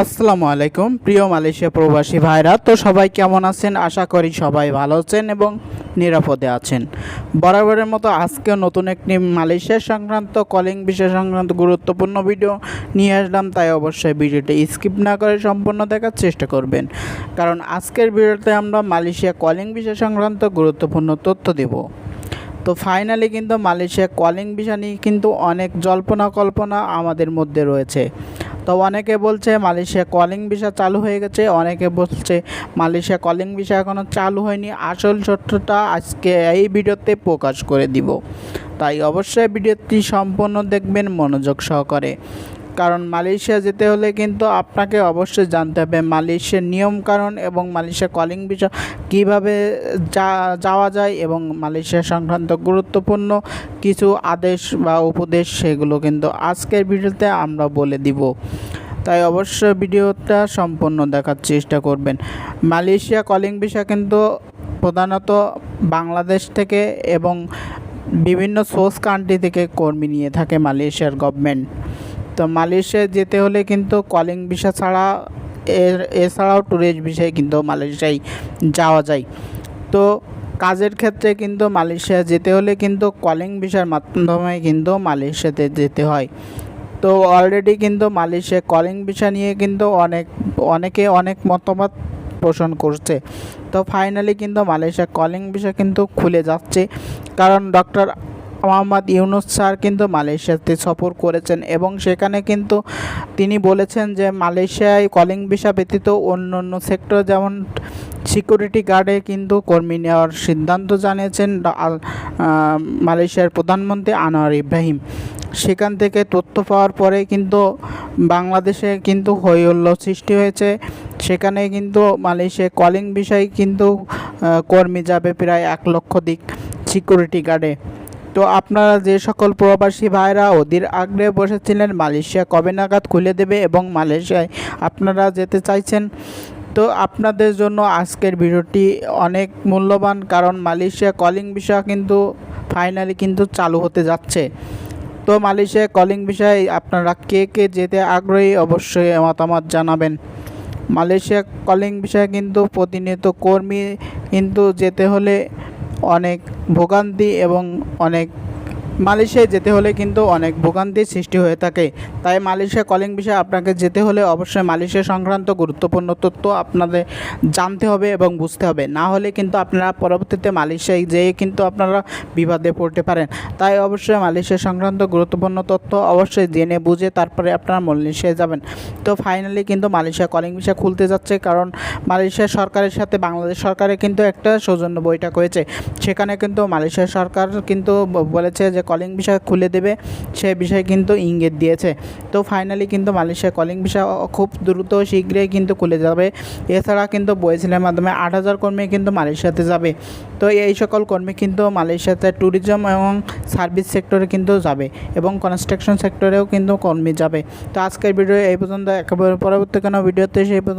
আসসালামু আলাইকুম প্রিয় মালয়েশিয়া প্রবাসী ভাইরা, তো সবাই কেমন আছেন? আশা করি সবাই ভালো আছেন এবং নিরাপদে আছেন। বরাবরের মতো আজকেও নতুন একটি মালয়েশিয়া সংক্রান্ত কলিং বিষয় সংক্রান্ত গুরুত্বপূর্ণ ভিডিও নিয়ে আসলাম। তাই অবশ্যই ভিডিওটি স্কিপ না করে সম্পূর্ণ দেখার চেষ্টা করবেন, কারণ আজকের ভিডিওতে আমরা মালয়েশিয়া কলিং বিষয় সংক্রান্ত গুরুত্বপূর্ণ তথ্য দেব। তো ফাইনালি কিন্তু মালয়েশিয়া কলিং বিষয় নিয়ে কিন্তু অনেক জল্পনা কল্পনা আমাদের মধ্যে রয়েছে। তো অনেকে বলছে মালয়েশিয়া কলিং ভিসা চালু হয়ে গেছে, অনেকে বলছে মালয়েশিয়া কলিং ভিসা এখনও চালু হয়নি। আসল সত্যটা আজকে এই ভিডিওতে প্রকাশ করে দিব, তাই অবশ্যই ভিডিওটি সম্পূর্ণ দেখবেন মনোযোগ সহকারে। কারণ মালয়েশিয়া যেতে হলে কিন্তু আপনাকে অবশ্যই জানতে হবে মালয়েশিয়ার নিয়মকানুন এবং মালয়েশিয়া কলিং ভিসা কীভাবে যাওয়া যায় এবং মালয়েশিয়া সংক্রান্ত গুরুত্বপূর্ণ কিছু আদেশ বা উপদেশ, সেগুলো কিন্তু আজকের ভিডিওতে আমরা বলে দিব। তাই অবশ্যই ভিডিওটা সম্পূর্ণ দেখার চেষ্টা করবেন। মালয়েশিয়া কলিং ভিসা কিন্তু প্রধানত বাংলাদেশ থেকে এবং বিভিন্ন সোর্স কান্ট্রি থেকে কর্মী নিয়ে থাকে মালয়েশিয়ার গভর্নমেন্ট। তো মালয়েশিয়ায় যেতে হলে কিন্তু কলিং ভিসা ছাড়া এছাড়াও ট্যুরিস্ট ভিসায় কিন্তু মালয়েশিয়ায় যাওয়া যায়। তো কাজের ক্ষেত্রে কিন্তু মালয়েশিয়া যেতে হলে কিন্তু কলিং ভিসার মাধ্যমে কিন্তু মালয়েশিয়াতে যেতে হয়। তো অলরেডি কিন্তু মালয়েশিয়া কলিং ভিসা নিয়ে কিন্তু অনেকে অনেক মতামত পোষণ করছে। তো ফাইনালি কিন্তু মালয়েশিয়া কলিং ভিসা কিন্তু খুলে যাচ্ছে, কারণ ডক্টর মোহাম্মদ ইউনুস স্যার কিন্তু মালয়েশিয়াতে সফর করেছেন এবং সেখানে কিন্তু তিনি বলেছেন যে মালয়েশিয়ায় কলিং ভিসা ব্যতীত অন্য অন্য সেক্টর যেমন সিকিউরিটি গার্ডে কিন্তু কর্মী নেওয়ার সিদ্ধান্ত জানিয়েছেন মালয়েশিয়ার প্রধানমন্ত্রী আনোয়ার ইব্রাহিম। সেখান থেকে তথ্য পাওয়ার পরে কিন্তু বাংলাদেশে কিন্তু হইহল্লোল সৃষ্টি হয়েছে। সেখানে কিন্তু মালয়েশিয়া কলিং ভিসায় কিন্তু কর্মী যাবে প্রায় 1 লক্ষ দিক সিকিউরিটি গার্ডে। তো আপনারা যে সকল প্রবাসী ভাইরা অধীর আগ্রহে বসেছিলেন মালয়েশিয়া কবে নাগাদ খুলে দেবে এবং মালয়েশিয়ায় আপনারা যেতে চাইছেন, তো আপনাদের জন্য আজকের ভিডিওটি অনেক মূল্যবান, কারণ মালয়েশিয়া কলিং ভিসা কিন্তু ফাইনালি কিন্তু চালু হতে যাচ্ছে। তো মালয়েশিয়া কলিং ভিসায় আপনারা কে কে যেতে আগ্রহী অবশ্যই মতামত জানাবেন। মালয়েশিয়া কলিং ভিসায় কিন্তু প্রতিনিয়ত কর্মী কিন্তু যেতে হলে অনেক ভোগান্তি এবং মালয়েশিয়ায় যেতে হলে কিন্তু অনেক ভোগান্তির সৃষ্টি হয়ে থাকে। তাই মালয়েশিয়া কলিং ভিসা আপনাকে যেতে হলে অবশ্যই মালয়েশিয়া সংক্রান্ত গুরুত্বপূর্ণ তথ্য আপনাদের জানতে হবে এবং বুঝতে হবে, না হলে কিন্তু আপনারা পরবর্তীতে মালয়েশিয়ায় যেয়ে কিন্তু আপনারা বিবাদে পড়তে পারেন। তাই অবশ্যই মালয়েশিয়া সংক্রান্ত গুরুত্বপূর্ণ তথ্য অবশ্যই জেনে বুঝে তারপরে আপনারা মালয়েশিয়ায় যাবেন। তো ফাইনালি কিন্তু মালয়েশিয়া কলিং ভিসা খুলতে যাচ্ছে, কারণ মালয়েশিয়া সরকারের সাথে বাংলাদেশ সরকারের কিন্তু একটা সৌজন্য বৈঠক হয়েছে। সেখানে কিন্তু মালয়েশিয়া সরকার কিন্তু বলেছে যে কলিং ভিসা খুলে দেবে, সে বিষয়ে কিন্তু ইঙ্গিত দিয়েছে। তো ফাইনালি কিন্তু মালয়েশিয়া কলিং ভিসা খুব দ্রুত শীঘ্রই কিন্তু খুলে যাবে। এছাড়া কিন্তু বইসেলের মাধ্যমে 8000 কর্মী কিন্তু মালয়েশিয়াতে যাবে। তো এই সকল কর্মী কিন্তু মালয়েশিয়াতে ট্যুরিজম এবং সার্ভিস সেক্টরে কিন্তু যাবে এবং কনস্ট্রাকশন সেক্টরেও কিন্তু কর্মী যাবে। তো আজকের ভিডিও এই পর্যন্ত, একেবারে পরবর্তী কোনো ভিডিওতে সেই পর্যন্ত